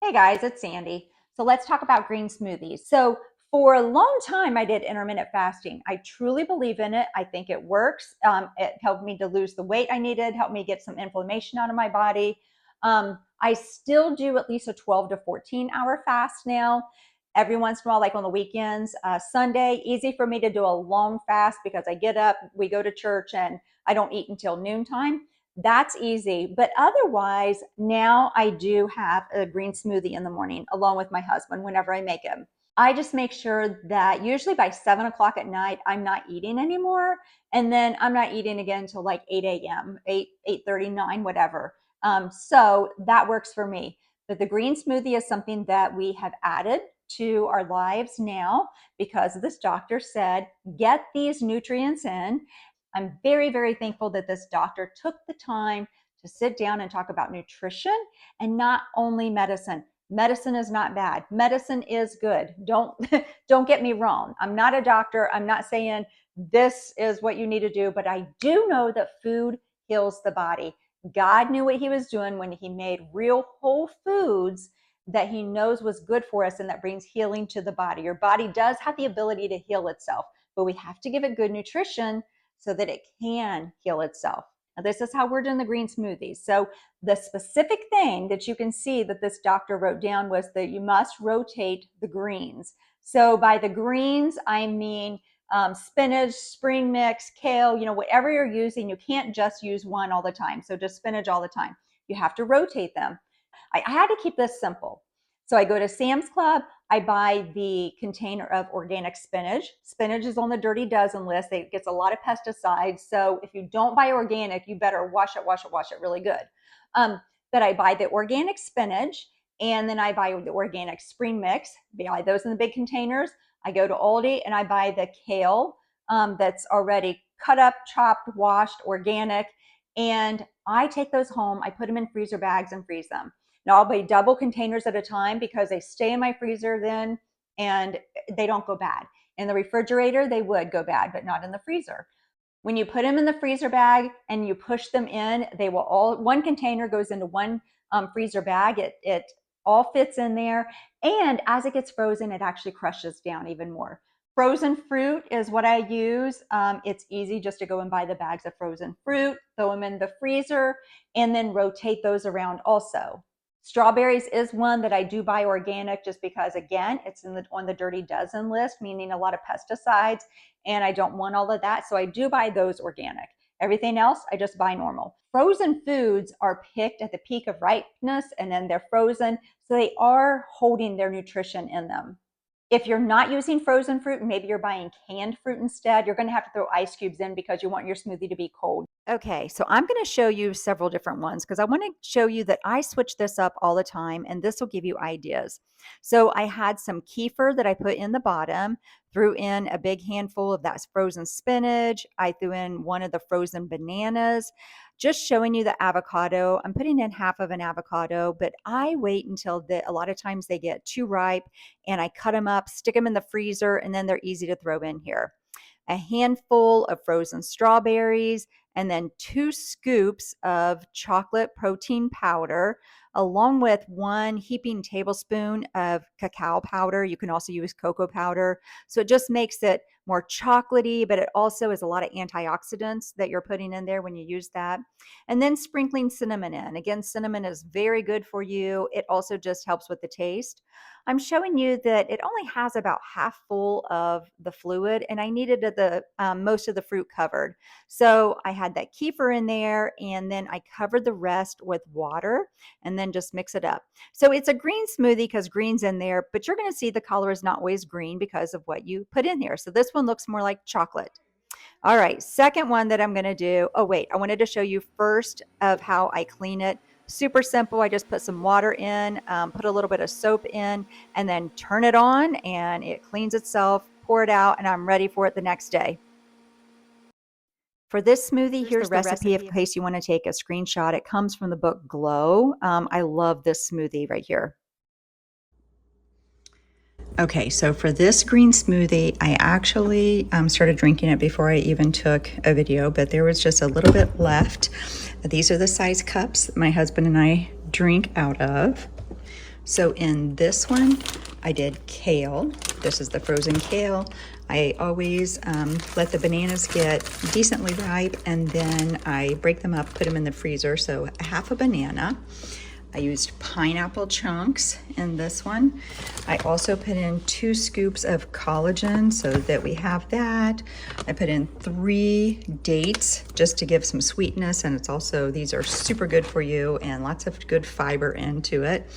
Hey guys, it's Sandy. So let's talk about green smoothies. So for a long time, I did intermittent fasting. I truly believe in it. I think it works. It helped me to lose the weight I needed, helped me get some inflammation out of my body. I still do at least a 12 to 14-hour fast now. Every once in a while, like on the weekends, Sunday, easy for me to do a long fast because I get up, we go to church, and I don't eat until noontime. That's easy. But otherwise, now I do have a green smoothie in the morning along with my husband whenever I make him. I just make sure that usually by 7 o'clock at night, I'm not eating anymore. And then I'm not eating again until like 8 a.m., 8:39, whatever. So that works for me. But the green smoothie is something that we have added to our lives now because this doctor said, get these nutrients in. I'm very, very thankful that this doctor took the time to sit down and talk about nutrition and not only medicine. Medicine is not bad. Medicine is good. Don't get me wrong. I'm not a doctor. I'm not saying this is what you need to do, but I do know that food heals the body. God knew what he was doing when he made real whole foods that he knows was good for us and that brings healing to the body. Your body does have the ability to heal itself, but we have to give it good nutrition so that it can heal itself. Now, this is how we're doing the green smoothies. So the specific thing that you can see that this doctor wrote down was that you must rotate the greens. So by the greens, I mean spinach, spring mix, kale, whatever you're using. You can't just use one all the time. So just spinach all the time. You have to rotate them. I had to keep this simple. So I go to Sam's Club, I buy the container of organic spinach. Spinach is on the dirty dozen list. It gets a lot of pesticides. So if you don't buy organic, you better wash it really good. But I buy the organic spinach and then I buy the organic spring mix. I buy those in the big containers. I go to Aldi and I buy the kale that's already cut up, chopped, washed, organic. And I take those home. I put them in freezer bags and freeze them. Now I'll buy double containers at a time because they stay in my freezer then and they don't go bad. In the refrigerator, they would go bad, but not in the freezer. When you put them in the freezer bag and you push them in, one container goes into one freezer bag. It all fits in there. And as it gets frozen, it actually crushes down even more. Frozen fruit is what I use. It's easy just to go and buy the bags of frozen fruit, throw them in the freezer, and then rotate those around also. Strawberries is one that I do buy organic just because, again, it's on the dirty dozen list, meaning a lot of pesticides, and I don't want all of that. So I do buy those organic. Everything else, I just buy normal. Frozen foods are picked at the peak of ripeness, and then they're frozen. So they are holding their nutrition in them. If you're not using frozen fruit, maybe you're buying canned fruit instead, you're going to have to throw ice cubes in because you want your smoothie to be cold. Okay, so I'm going to show you several different ones because I want to show you that I switch this up all the time and this will give you ideas. So I had some kefir that I put in the bottom, threw in a big handful of that frozen spinach. I threw in one of the frozen bananas. Just showing you the avocado. I'm putting in half of an avocado, but I wait until a lot of times they get too ripe and I cut them up, stick them in the freezer, and then they're easy to throw in here. A handful of frozen strawberries, and then 2 scoops of chocolate protein powder, along with 1 heaping tablespoon of cacao powder. You can also use cocoa powder. So it just makes it more chocolatey, but it also is a lot of antioxidants that you're putting in there when you use that. And then sprinkling cinnamon in. Again, cinnamon is very good for you. It also just helps with the taste. I'm showing you that it only has about half full of the fluid, and I needed the most of the fruit covered. So I had that kefir in there, and then I covered the rest with water, and then just mix it up. So it's a green smoothie because green's in there, but you're going to see the color is not always green because of what you put in here. So this one looks more like chocolate. All right, second one that I'm going to do. Oh, wait, I wanted to show you first of how I clean it. Super simple. I just put some water in, put a little bit of soap in, and then turn it on and it cleans itself, pour it out, and I'm ready for it the next day. For this smoothie, here's the recipe in case you want to take a screenshot. It comes from the book Glow. I love this smoothie right here. Okay, so for this green smoothie, I actually started drinking it before I even took a video, but there was just a little bit left. These are the size cups my husband and I drink out of. So in this one, I did kale. This is the frozen kale. I always let the bananas get decently ripe, and then I break them up, put them in the freezer. So half a banana. I used pineapple chunks in this one. I also put in 2 scoops of collagen so that we have that. I put in 3 dates just to give some sweetness, and it's also, these are super good for you and lots of good fiber into it.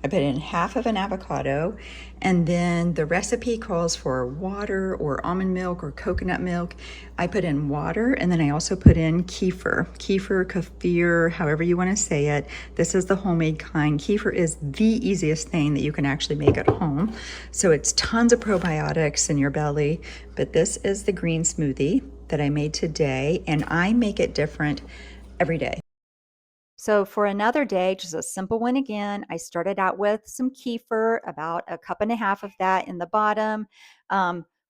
I put in half of an avocado, and then the recipe calls for water or almond milk or coconut milk. I put in water, and then I also put in kefir, however you want to say it. This is the homemade kind. Kefir is the easiest thing that you can actually make at home. So it's tons of probiotics in your belly, but this is the green smoothie that I made today, and I make it different every day. So for another day, just a simple one again, I started out with some kefir, about a cup and a half of that in the bottom,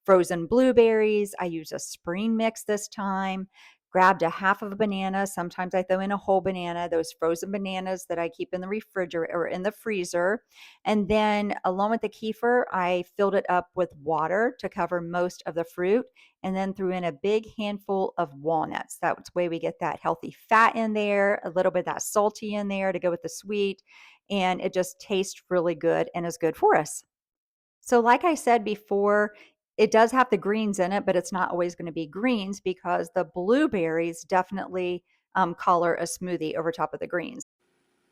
frozen blueberries. I use a spring mix this time. Grabbed a half of a banana. Sometimes I throw in a whole banana, those frozen bananas that I keep in the refrigerator or in the freezer. And then along with the kefir, I filled it up with water to cover most of the fruit, and then threw in a big handful of walnuts. That's the way we get that healthy fat in there, a little bit of that salty in there to go with the sweet, and it just tastes really good and is good for us. So, like I said before, it does have the greens in it, but it's not always going to be greens because the blueberries definitely color a smoothie over top of the greens.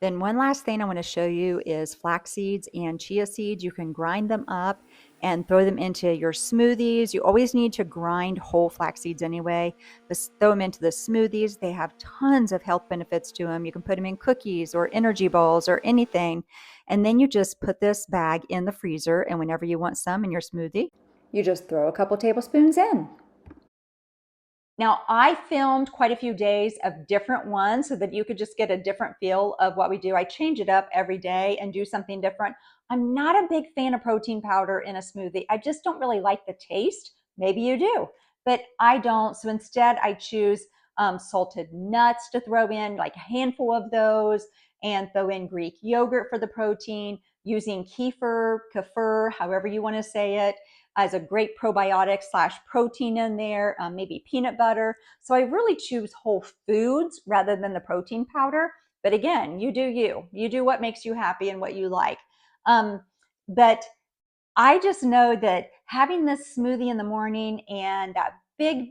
Then one last thing I want to show you is flax seeds and chia seeds. You can grind them up and throw them into your smoothies. You always need to grind whole flax seeds anyway, but throw them into the smoothies. They have tons of health benefits to them. You can put them in cookies or energy balls or anything. And then you just put this bag in the freezer, and whenever you want some in your smoothie, you just throw a couple tablespoons in. Now, I filmed quite a few days of different ones so that you could just get a different feel of what we do. I change it up every day and do something different. I'm not a big fan of protein powder in a smoothie. I just don't really like the taste. Maybe you do, but I don't. So instead, I choose salted nuts to throw in, like a handful of those, and throw in Greek yogurt for the protein, using kefir, however you want to say it, as a great probiotic slash protein in there, maybe peanut butter. So I really choose whole foods rather than the protein powder. But again, you do you. You do what makes you happy and what you like. But I just know that having this smoothie in the morning and that big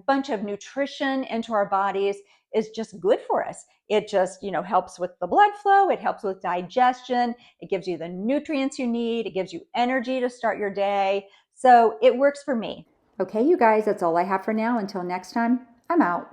bunch of nutrition into our bodies is just good for us. It just, helps with the blood flow. It helps with digestion. It gives you the nutrients you need. It gives you energy to start your day. So it works for me. Okay, you guys, that's all I have for now. Until next time, I'm out.